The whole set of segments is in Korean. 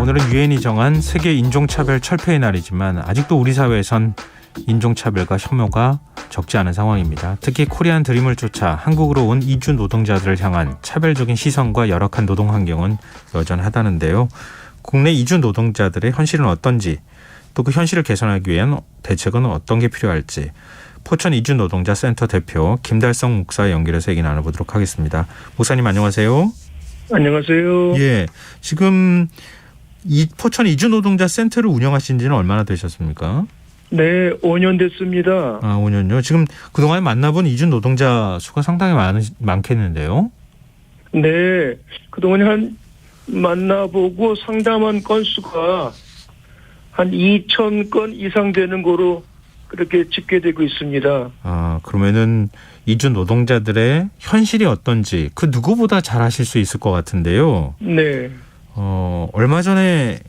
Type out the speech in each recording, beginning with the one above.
오늘은 유엔이 정한 세계 인종차별 철폐의 날이지만 아직도 우리 사회에선 인종차별과 혐오가 적지 않은 상황입니다. 특히 코리안 드림을 쫓아 한국으로 온 이주 노동자들을 향한 차별적인 시선과 열악한 노동 환경은 여전하다는데요. 국내 이주 노동자들의 현실은 어떤지, 또 그 현실을 개선하기 위한 대책은 어떤 게 필요할지 포천 이주노동자센터 대표 김달성 목사 연결해서 얘기 나눠보도록 하겠습니다. 목사님 안녕하세요. 안녕하세요. 예, 지금 이 포천 이주노동자센터를 운영하신 지는 얼마나 되셨습니까? 네, 5년 됐습니다. 아, 5년요. 지금 그동안 만나본 이주노동자 수가 상당히 많겠는데요. 네, 그동안 만나보고 상담한 건수가 한 2,000건 이상 되는 거로 그렇게 집계되고 있습니다. 아, 그러면은 이주 노동자들의 현실이 어떤지 그 누구보다 잘 아실 수 있을 것 같은데요. 네. 얼마 전에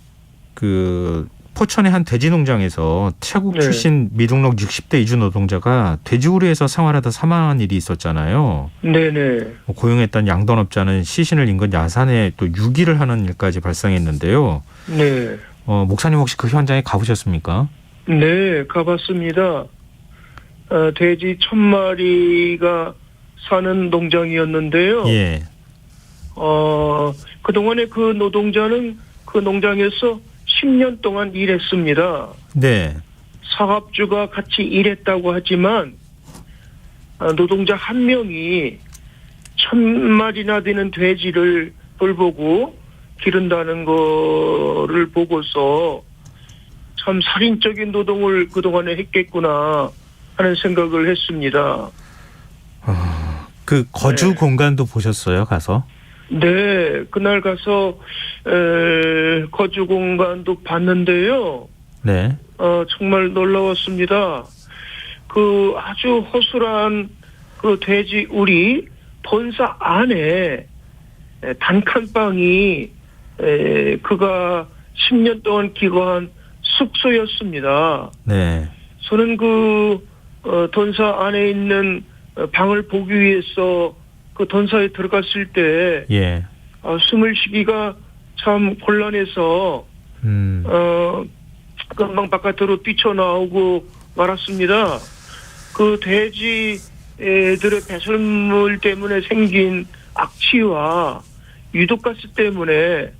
그 포천의 한 돼지 농장에서 태국 네. 출신 미등록 60대 이주 노동자가 돼지우리에서 생활하다 사망한 일이 있었잖아요. 네네. 고용했던 양돈업자는 시신을 인근 야산에 또 유기를 하는 일까지 발생했는데요. 네. 목사님 혹시 그 현장에 가보셨습니까? 네, 가봤습니다. 돼지 1,000마리가 사는 농장이었는데요. 예. 그동안에 그 노동자는 그 농장에서 10년 동안 일했습니다. 네. 사업주가 같이 일했다고 하지만 노동자 한 명이 1,000마리나 되는 돼지를 돌보고 기른다는 거를 보고서 참 살인적인 노동을 그동안에 했겠구나 하는 생각을 했습니다. 그 거주 네. 공간도 보셨어요, 가서? 네, 그날 가서 거주 공간도 봤는데요. 네. 정말 놀라웠습니다. 그 아주 허술한 그 돼지 우리 본사 안에 단칸방이 그가 10년 동안 기거한 숙소였습니다. 네. 저는 그 돈사 안에 있는 방을 보기 위해서 그 돈사에 들어갔을 때 예. 숨을 쉬기가 참 곤란해서 금방 바깥으로 뛰쳐나오고 말았습니다. 그 돼지들의 배설물 때문에 생긴 악취와 유독가스 때문에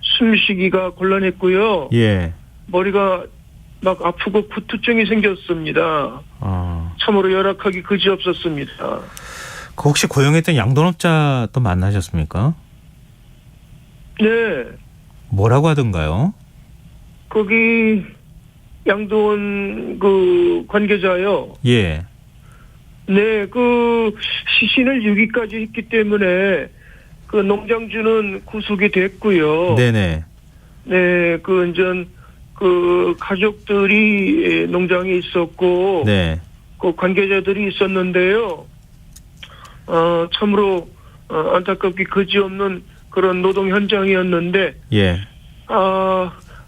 숨쉬기가 곤란했고요. 예. 머리가 막 아프고 구토증이 생겼습니다. 참으로 열악하기 그지없었습니다. 그 혹시 고용했던 양돈업자도 만나셨습니까? 네. 뭐라고 하던가요? 거기 양돈 그 관계자요. 예. 네, 그 시신을 6위까지 했기 때문에 그 농장주는 구속이 됐고요. 네네. 네, 그 가족들이 농장에 있었고, 네. 그 관계자들이 있었는데요. 참으로 안타깝게 그지없는 그런 노동 현장이었는데, 예.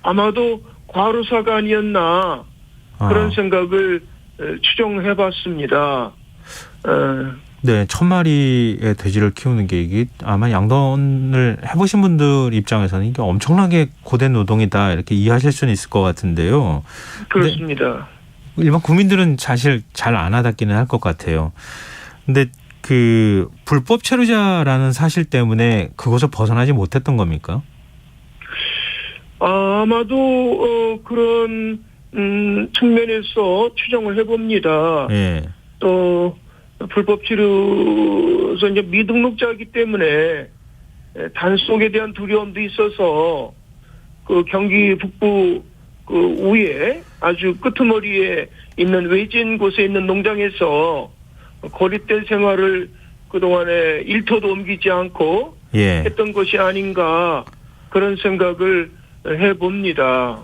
아마도 과로사가 아니었나 그런 생각을 추정해봤습니다. 네, 1,000마리의 돼지를 키우는 게 이게 아마 양돈을 해보신 분들 입장에서는 이게 엄청나게 고된 노동이다 이렇게 이해하실 수는 있을 것 같은데요. 그렇습니다. 일반 국민들은 사실 잘 안 와닿기는 할 것 같아요. 근데 그 불법 체류자라는 사실 때문에 그것을 벗어나지 못했던 겁니까? 아마도 그런 측면에서 추정을 해봅니다. 예. 또 불법 치료서 이제 미등록자이기 때문에 단속에 대한 두려움도 있어서 그 경기 북부 그 우에 아주 끄트머리에 있는 외진 곳에 있는 농장에서 고립된 생활을 그동안에 일터도 옮기지 않고 예. 했던 것이 아닌가 그런 생각을 해봅니다.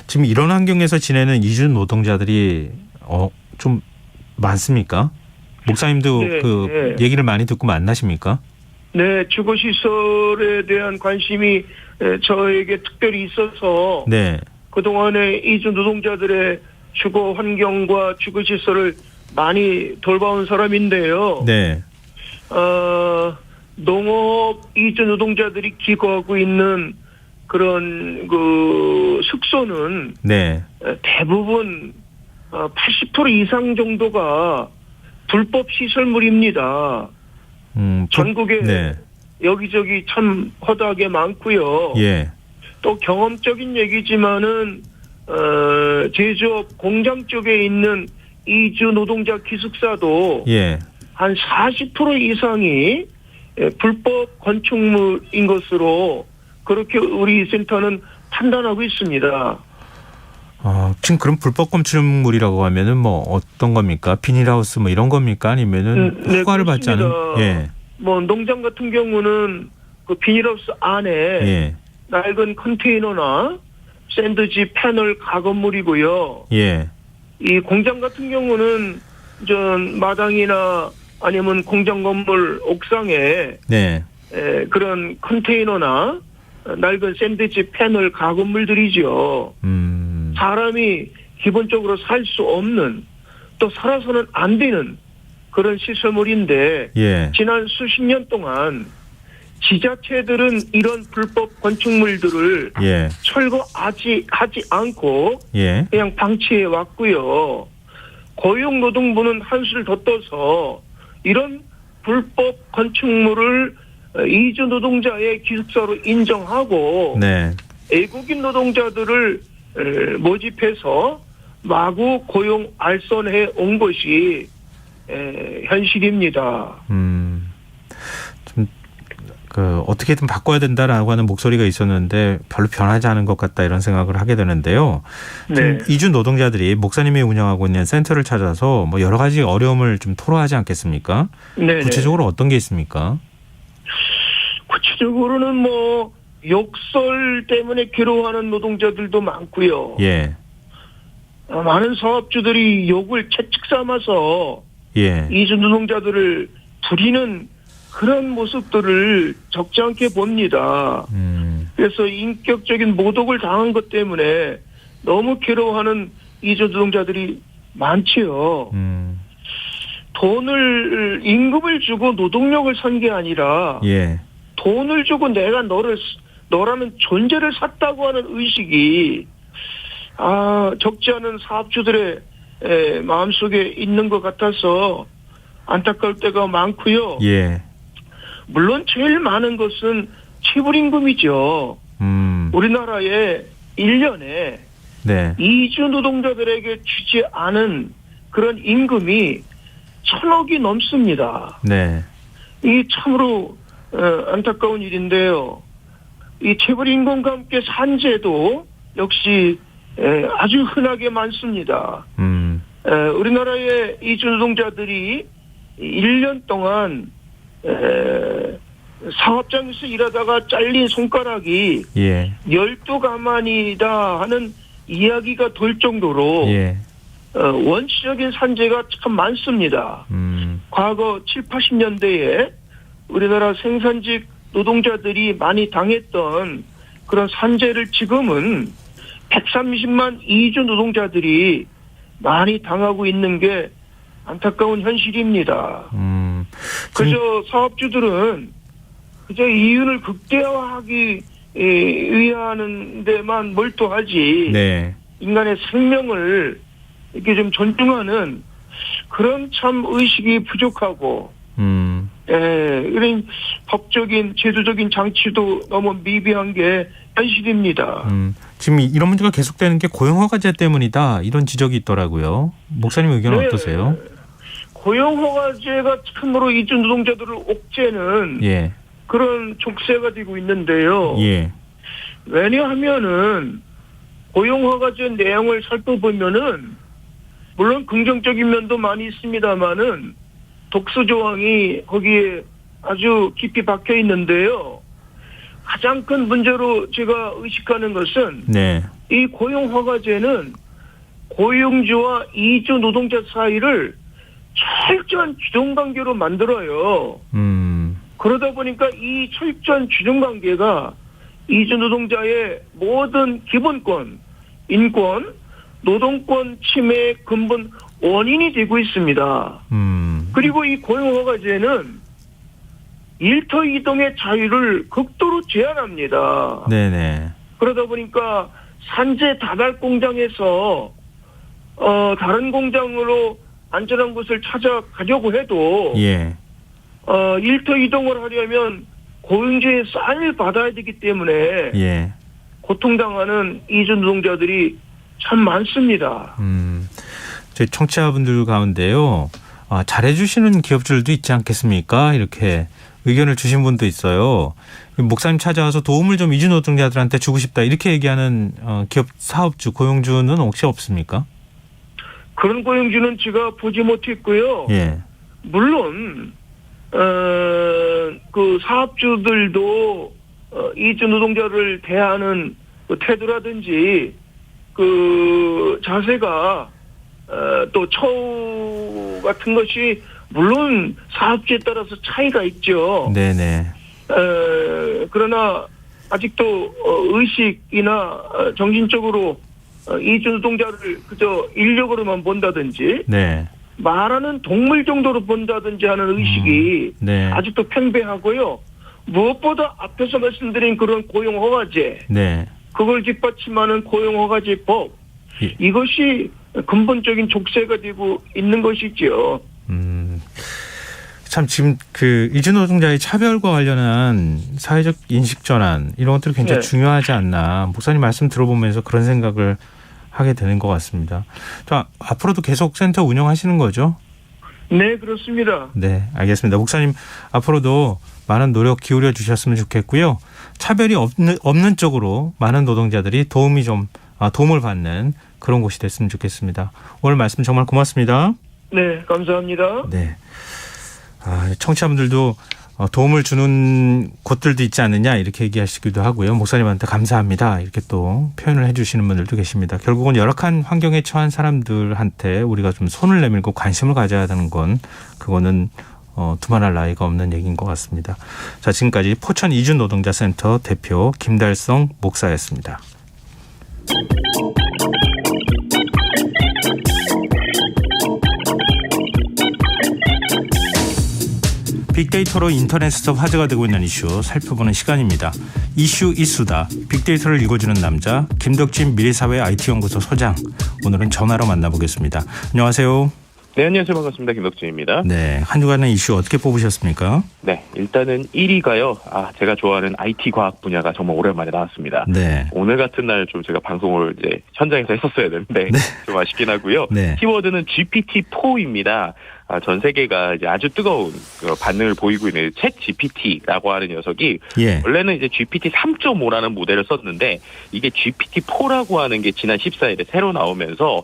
지금 이런 환경에서 지내는 이주 노동자들이 좀 많습니까? 목사님도 네. 얘기를 많이 듣고 만나십니까? 네, 주거시설에 대한 관심이 저에게 특별히 있어서 네. 그동안에 이주 노동자들의 주거 환경과 주거시설을 많이 돌봐온 사람인데요. 네. 농업 이주 노동자들이 기거하고 있는 그런 그 숙소는 네. 대부분 80% 이상 정도가 불법 시설물입니다. 전국에 네. 여기저기 참 허다하게 많고요. 예. 또 경험적인 얘기지만은 제조업 공장 쪽에 있는 이주 노동자 기숙사도 예. 한 40% 이상이 불법 건축물인 것으로 그렇게 우리 센터는 판단하고 있습니다. 지금 그럼 불법 건축물이라고 하면은 뭐 어떤 겁니까? 비닐하우스 뭐 이런 겁니까? 아니면은 네, 허가를 받지 않은? 그렇습니다. 예. 뭐 농장 같은 경우는 그 비닐하우스 안에 예. 낡은 컨테이너나 샌드위치 패널 가건물이고요. 예. 이 공장 같은 경우는 마당이나 아니면 공장 건물 옥상에 네. 그런 컨테이너나 낡은 샌드위치 패널 가건물들이죠. 사람이 기본적으로 살 수 없는 또 살아서는 안 되는 그런 시설물인데 예. 지난 수십 년 동안 지자체들은 이런 불법 건축물들을 예. 철거하지 않고 예. 그냥 방치해 왔고요. 고용노동부는 한수를 더 떠서 이런 불법 건축물을 이주 노동자의 기숙사로 인정하고 네. 외국인 노동자들을 모집해서 마구 고용 알선해 온 것이 현실입니다. 좀 어떻게든 바꿔야 된다라고 하는 목소리가 있었는데 별로 변하지 않은 것 같다 이런 생각을 하게 되는데요. 네. 이주 노동자들이 목사님이 운영하고 있는 센터를 찾아서 뭐 여러 가지 어려움을 좀 토로하지 않겠습니까? 네. 구체적으로 어떤 게 있습니까? 구체적으로는 뭐 욕설 때문에 괴로워하는 노동자들도 많고요. 예. 많은 사업주들이 욕을 채찍 삼아서 예. 이주 노동자들을 부리는 그런 모습들을 적지 않게 봅니다. 그래서 인격적인 모독을 당한 것 때문에 너무 괴로워하는 이주 노동자들이 많지요. 임금을 주고 노동력을 산 게 아니라 예. 돈을 주고 내가 너라는 존재를 샀다고 하는 의식이 적지 않은 사업주들의 마음속에 있는 것 같아서 안타까울 때가 많고요. 예. 물론 제일 많은 것은 체불임금이죠. 우리나라에 1년에 네. 이주 노동자들에게 주지 않은 그런 임금이 1,000억이 넘습니다. 네. 이게 참으로 안타까운 일인데요. 이 체불임금과 함께 산재도 역시 아주 흔하게 많습니다. 우리나라의 이주 노동자들이 1년 동안 사업장에서 일하다가 잘린 손가락이 예. 12가마니다 하는 이야기가 돌 정도로 예. 원시적인 산재가 참 많습니다. 과거 7, 80년대에 우리나라 생산직 노동자들이 많이 당했던 그런 산재를 지금은 130만 이주 노동자들이 많이 당하고 있는 게 안타까운 현실입니다. 그저 사업주들은 그저 이윤을 극대화하기 위하는 데만 몰두하지 네. 인간의 생명을 이렇게 좀 존중하는 그런 참 의식이 부족하고 그런 법적인 제도적인 장치도 너무 미비한 게 현실입니다. 지금 이런 문제가 계속되는 게 고용허가제 때문이다 이런 지적이 있더라고요. 목사님 의견은 어떠세요? 고용허가제가 참으로 이주 노동자들을 옥죄는 예. 그런 족쇄가 되고 있는데요. 예. 왜냐하면은 고용허가제 내용을 살펴보면은 물론 긍정적인 면도 많이 있습니다만은 독소 조항이 거기에 아주 깊이 박혀 있는데요. 가장 큰 문제로 제가 의식하는 것은 네. 이 고용허가제는 고용주와 이주 노동자 사이를 철저한 주종관계로 만들어요. 그러다 보니까 이 철저한 주종관계가 이주 노동자의 모든 기본권, 인권, 노동권 침해의 근본 원인이 되고 있습니다. 그리고 이 고용허가제는 일터 이동의 자유를 극도로 제한합니다. 네네. 그러다 보니까 산재 다달 공장에서 다른 공장으로 안전한 곳을 찾아가려고 해도 예. 일터 이동을 하려면 고용주의 사인을 받아야 되기 때문에 예. 고통당하는 이주 노동자들이 참 많습니다. 저희 청취자분들 가운데요. 잘해주시는 기업들도 있지 않겠습니까? 이렇게 의견을 주신 분도 있어요. 목사님 찾아와서 도움을 좀 이주 노동자들한테 주고 싶다 이렇게 얘기하는 기업 사업주 고용주는 혹시 없습니까? 그런 고용주는 제가 보지 못했고요. 예. 물론 그 사업주들도 이주 노동자를 대하는 그 태도라든지 그 자세가 또 처우 같은 것이 물론 사업주에 따라서 차이가 있죠. 네네. 그러나 아직도 의식이나 정신적으로 이주 노동자를 그저 인력으로만 본다든지 네. 말하는 동물 정도로 본다든지 하는 의식이 네. 아직도 팽배하고요. 무엇보다 앞에서 말씀드린 그런 고용허가제, 네. 그걸 뒷받침하는 고용허가제법, 예. 이것이 근본적인 족쇄가 되고 있는 것이죠. 참 지금 그 이주 노동자의 차별과 관련한 사회적 인식 전환 이런 것들이 굉장히 네. 중요하지 않나. 목사님 말씀 들어보면서 그런 생각을 하게 되는 것 같습니다. 자, 앞으로도 계속 센터 운영하시는 거죠? 네, 그렇습니다. 네, 알겠습니다. 목사님 앞으로도 많은 노력 기울여 주셨으면 좋겠고요. 차별이 없는 쪽으로 많은 노동자들이 도움을 받는 그런 곳이 됐으면 좋겠습니다. 오늘 말씀 정말 고맙습니다. 네, 감사합니다. 네. 청취자분들도 도움을 주는 곳들도 있지 않느냐 이렇게 얘기하시기도 하고요. 목사님한테 감사합니다 이렇게 또 표현을 해주시는 분들도 계십니다. 결국은 열악한 환경에 처한 사람들한테 우리가 좀 손을 내밀고 관심을 가져야 하는 건 그거는 두말할 나위가 없는 얘기인 것 같습니다. 자, 지금까지 포천 이주 노동자 센터 대표 김달성 목사였습니다. 빅데이터로 인터넷에서 화제가 되고 있는 이슈 살펴보는 시간입니다. 이슈 이수다. 빅데이터를 읽어주는 남자 김덕진 미래사회 IT연구소 소장. 오늘은 전화로 만나보겠습니다. 안녕하세요. 네, 안녕하세요. 반갑습니다. 김덕진입니다. 네, 한 주간의 이슈 어떻게 뽑으셨습니까? 네, 일단은 1위가요. 제가 좋아하는 IT 과학 분야가 정말 오랜만에 나왔습니다. 네. 오늘 같은 날 좀 제가 방송을 이제 현장에서 했었어야 되는데 네. 좀 아쉽긴 하고요. 네. 키워드는 GPT-4입니다. 전 세계가 이제 아주 뜨거운 반응을 보이고 있는 챗 GPT라고 하는 녀석이 예. 원래는 이제 GPT 3.5라는 모델을 썼는데 이게 GPT-4라고 하는 게 지난 14일에 새로 나오면서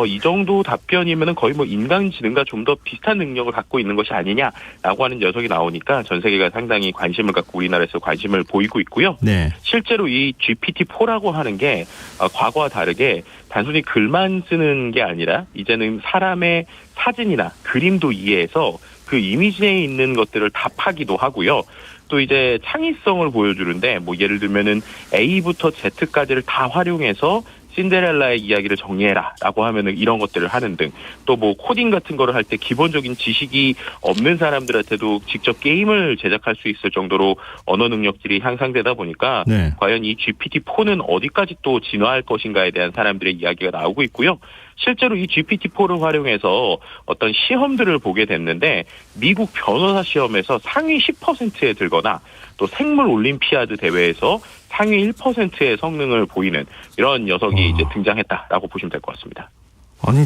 이 정도 답변이면은 거의 뭐 인간지능과 좀 더 비슷한 능력을 갖고 있는 것이 아니냐라고 하는 녀석이 나오니까 전 세계가 상당히 관심을 갖고 우리나라에서 관심을 보이고 있고요. 네. 실제로 이 GPT-4라고 하는 게 과거와 다르게 단순히 글만 쓰는 게 아니라 이제는 사람의 사진이나 그림도 이해해서 그 이미지에 있는 것들을 답하기도 하고요. 또 이제 창의성을 보여주는데 뭐 예를 들면은 A부터 Z까지를 다 활용해서 신데렐라의 이야기를 정리해라라고 하면은 이런 것들을 하는 등 또 뭐 코딩 같은 거를 할 때 기본적인 지식이 없는 사람들한테도 직접 게임을 제작할 수 있을 정도로 언어 능력들이 향상되다 보니까 네. 과연 이 GPT-4는 어디까지 또 진화할 것인가에 대한 사람들의 이야기가 나오고 있고요. 실제로 이 GPT-4를 활용해서 어떤 시험들을 보게 됐는데 미국 변호사 시험에서 상위 10%에 들거나 또 생물 올림피아드 대회에서 상위 1%의 성능을 보이는 이런 녀석이 이제 등장했다라고 보시면 될 것 같습니다. 아니